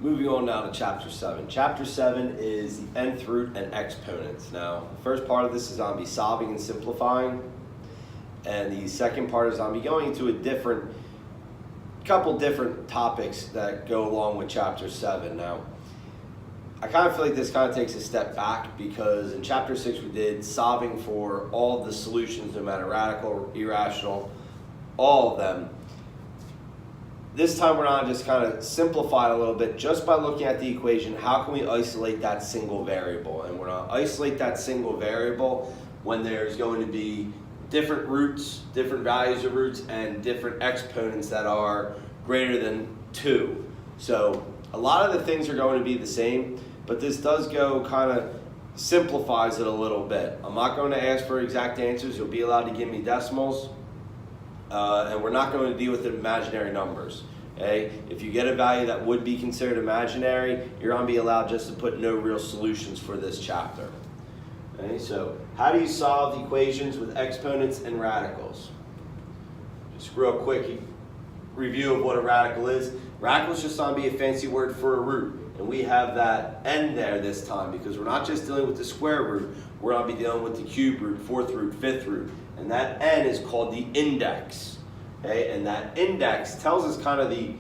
Moving on now to Chapter 7. Chapter 7 is the nth root and exponents. Now, the first part of this is going to be solving and simplifying. And the second part is going to be going into a couple different topics that go along with Chapter 7. Now, I kind of feel like this kind of takes a step back because in Chapter 6 we did solving for all of the solutions, no matter radical or irrational, all of them. This time we're going to just kind of simplify it a little bit just by looking at the equation. How can we isolate that single variable? And we're going to isolate that single variable when there's going to be different roots, different values of roots, and different exponents that are greater than 2. So a lot of the things are going to be the same, but this does go kind of simplifies it a little bit. I'm not going to ask for exact answers. You'll be allowed to give me decimals. And we're not going to deal with imaginary numbers. Okay? If you get a value that would be considered imaginary, you're going to be allowed just to put no real solutions for this chapter. Okay? So how do you solve equations with exponents and radicals? Just real quick review of what a radical is. Radical is just going to be a fancy word for a root. And we have that n there this time because we're not just dealing with the square root. We're going to be dealing with the cube root, fourth root, fifth root. And that n is called the index. Okay? And that index tells us kind of the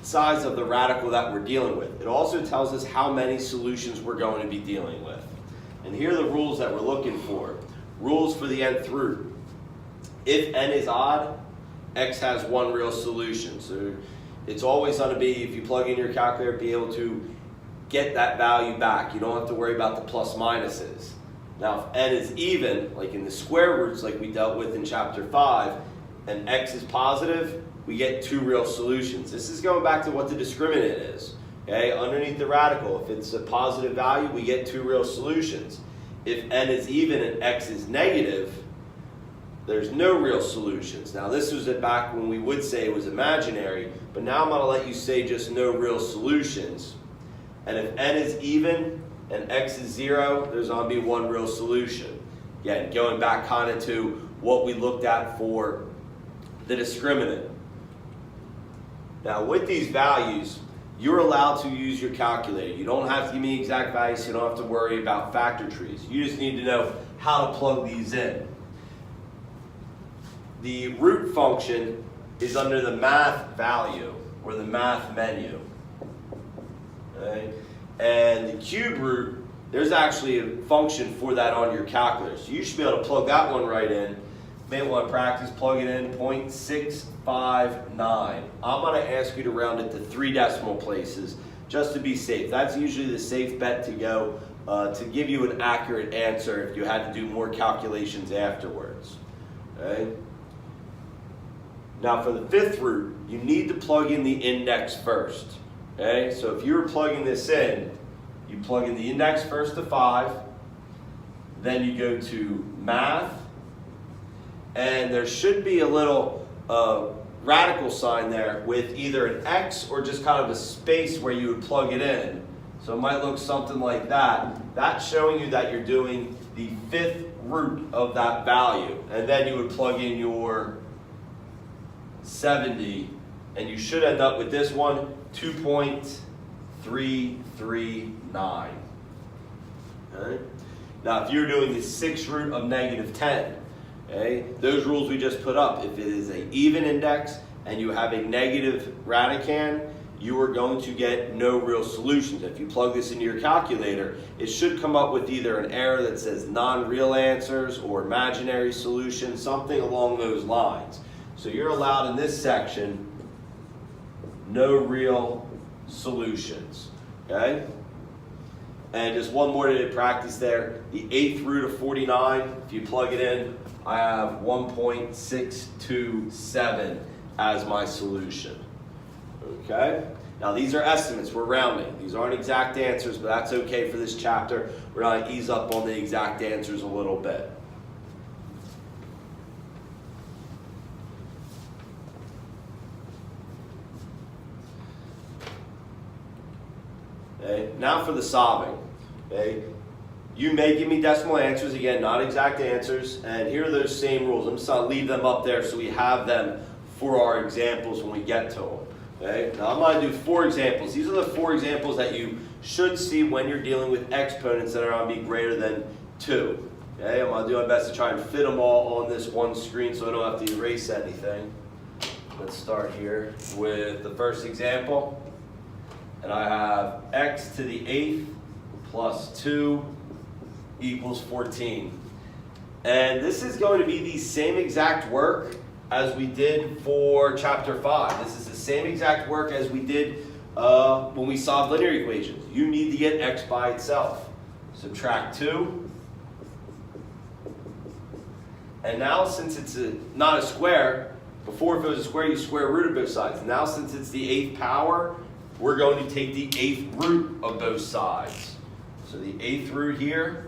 size of the radical that we're dealing with. It also tells us how many solutions we're going to be dealing with. And here are the rules that we're looking for. Rules for the nth root. If n is odd, x has one real solution. So it's always going to be, if you plug in your calculator, be able to get that value back. You don't have to worry about the plus minuses. Now, if n is even, like in the square roots like we dealt with in Chapter 5, and x is positive, we get two real solutions. This is going back to what the discriminant is. Okay? Underneath the radical, if it's a positive value, we get two real solutions. If n is even and x is negative, there's no real solutions. Now, this was back when we would say it was imaginary, but now I'm going to let you say just no real solutions. And if n is even and x is 0, there's going to be one real solution. Again, going back kind of to what we looked at for the discriminant. Now, with these values, you're allowed to use your calculator. You don't have to give me exact values, so you don't have to worry about factor trees. You just need to know how to plug these in. The root function is under the math value or the math menu. Okay? And the cube root, there's actually a function for that on your calculator. So you should be able to plug that one right in. You may want to practice, plug it in, 0.659. I'm going to ask you to round it to 3 decimal places just to be safe. That's usually the safe bet to go to give you an accurate answer if you had to do more calculations afterwards. Okay? Now for the fifth root, you need to plug in the index first. Okay, so if you were plugging this in, you plug in the index first to 5, then you go to math, and there should be a little radical sign there with either an X or just kind of a space where you would plug it in. So it might look something like that. That's showing you that you're doing the fifth root of that value, and then you would plug in your 70, and you should end up with this one, 2.339. Okay? Now, if you're doing the 6th root of -10, okay, those rules we just put up, if it is an even index and you have a negative radicand, you are going to get no real solutions. If you plug this into your calculator, it should come up with either an error that says non-real answers or imaginary solutions, something along those lines. So you're allowed in this section no real solutions, okay? And just one more to practice there. The 8th root of 49, if you plug it in, I have 1.627 as my solution, okay? Now these are estimates, we're rounding. These aren't exact answers, but that's okay for this chapter. We're going to ease up on the exact answers a little bit. Okay, now for the solving. Okay, you may give me decimal answers, again, not exact answers, and here are those same rules. I'm just going to leave them up there so we have them for our examples when we get to them. Okay, now I'm going to do 4 examples. These are the 4 examples that you should see when you're dealing with exponents that are going to be greater than 2. Okay, I'm going to do my best to try and fit them all on this one screen so I don't have to erase anything. Let's start here with the first example. And I have x to the 8th plus 2 equals 14. And this is going to be the same exact work as we did for chapter 5. This is the same exact work as we did when we solved linear equations. You need to get x by itself. Subtract 2. And now since it's not a square, before if it was a square, you square root of both sides. Now since it's the 8th power, we're going to take the 8th root of both sides. So the 8th root here,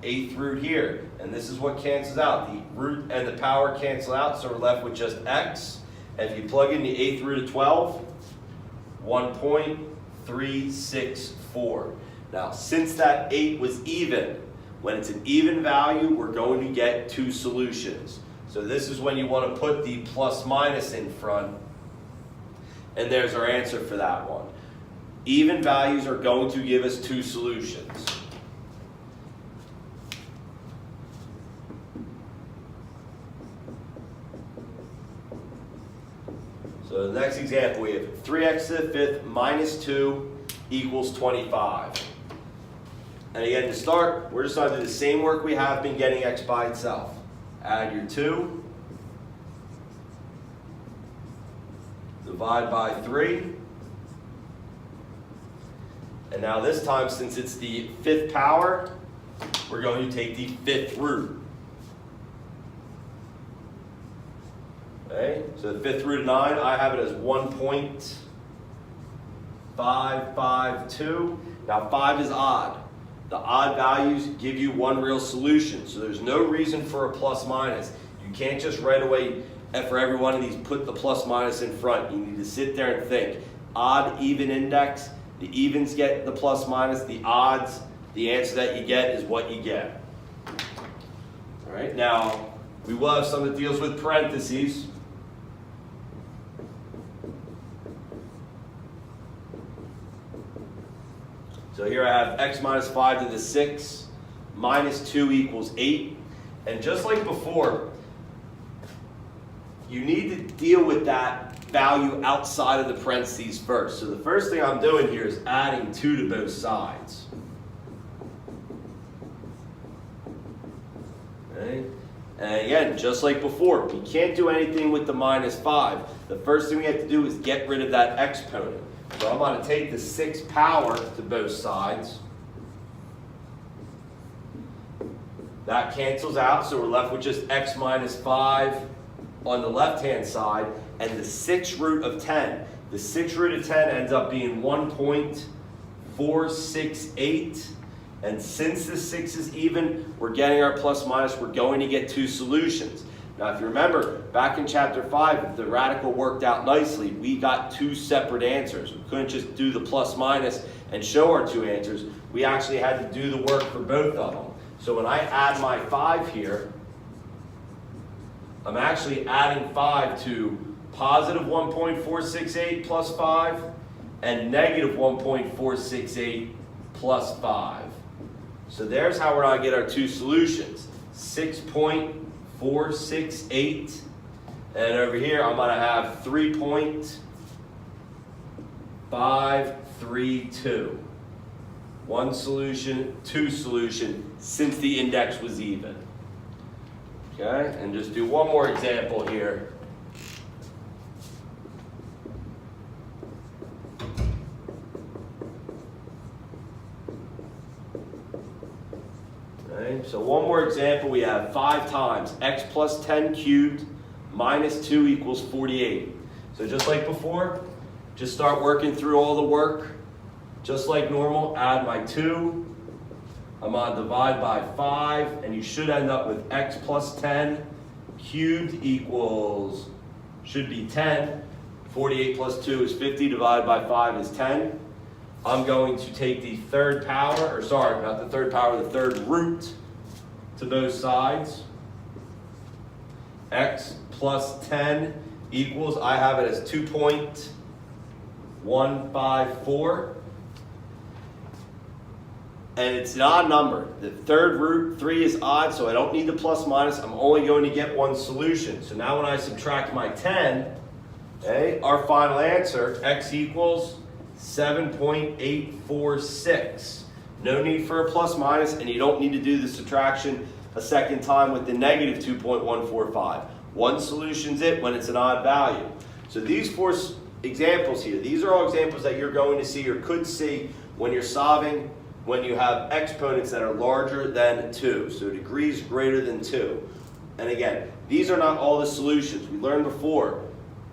8th root here. And this is what cancels out. The root and the power cancel out, so we're left with just x. And if you plug in the 8th root of 12, 1.364. Now, since that 8 was even, when it's an even value, we're going to get 2 solutions. So this is when you want to put the plus minus in front. And there's our answer for that one. Even values are going to give us 2 solutions. So the next example, we have 3x to the 5th minus 2 equals 25. And again, to start, we're just going to do the same work we have been getting x by itself. Add your 2. Divide by 3. And now this time, since it's the 5th power, we're going to take the 5th root. Okay, so the 5th root of 9, I have it as 1.552. Now 5 is odd. The odd values give you 1 real solution, so there's no reason for a plus minus. You can't just right away, for every one of these, put the plus minus in front. You need to sit there and think. Odd, even index, the evens get the plus minus, the odds, the answer that you get is what you get. All right, now we will have some that deals with parentheses. So here I have x minus 5 to the 6 minus 2 equals 8. And just like before, you need to deal with that value outside of the parentheses first. So the first thing I'm doing here is adding 2 to both sides. Okay. And again, just like before, we can't do anything with the minus 5. The first thing we have to do is get rid of that exponent. So I'm going to take the 6th power to both sides. That cancels out, so we're left with just x minus 5 on the left-hand side, and the 6th root of 10. The 6th root of 10 ends up being 1.468. And since the 6 is even, we're getting our plus minus, we're going to get 2 solutions. Now, if you remember, back in chapter 5, the radical worked out nicely. We got 2 separate answers. We couldn't just do the plus minus and show our 2 answers. We actually had to do the work for both of them. So when I add my 5 here, I'm actually adding 5 to positive 1.468 plus 5 and negative 1.468 plus 5. So there's how we're going to get our 2 solutions. 6.468, and over here I'm going to have 3.532. 1 solution, 2 solution, since the index was even. Okay, and just do one more example here. Okay, so one more example, we have 5 times x plus 10 cubed minus 2 equals 48. So just like before, just start working through all the work. Just like normal, add my 2. I'm going to divide by 5, and you should end up with x plus 10 cubed equals, should be 10. 48 plus 2 is 50, divided by 5 is 10. I'm going to take the 3rd power, or sorry, not the 3rd power, the 3rd root to both sides. X plus 10 equals, I have it as 2.3 154. And it's an odd number. The third root 3 is odd, so I don't need the plus minus. I'm only going to get one solution. So now when I subtract my 10, okay, our final answer, x equals 7.846. No need for a plus minus, and you don't need to do the subtraction a second time with the negative 2.145. One solution's it when it's an odd value. So these 4 examples here, these are all examples that you're going to see or could see when you're solving when you have exponents that are larger than 2, so degrees greater than 2. And again, these are not all the solutions. We learned before,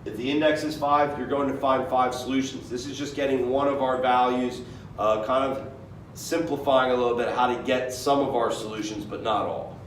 if the index is 5, you're going to find 5 solutions. This is just getting one of our values, kind of simplifying a little bit how to get some of our solutions, but not all.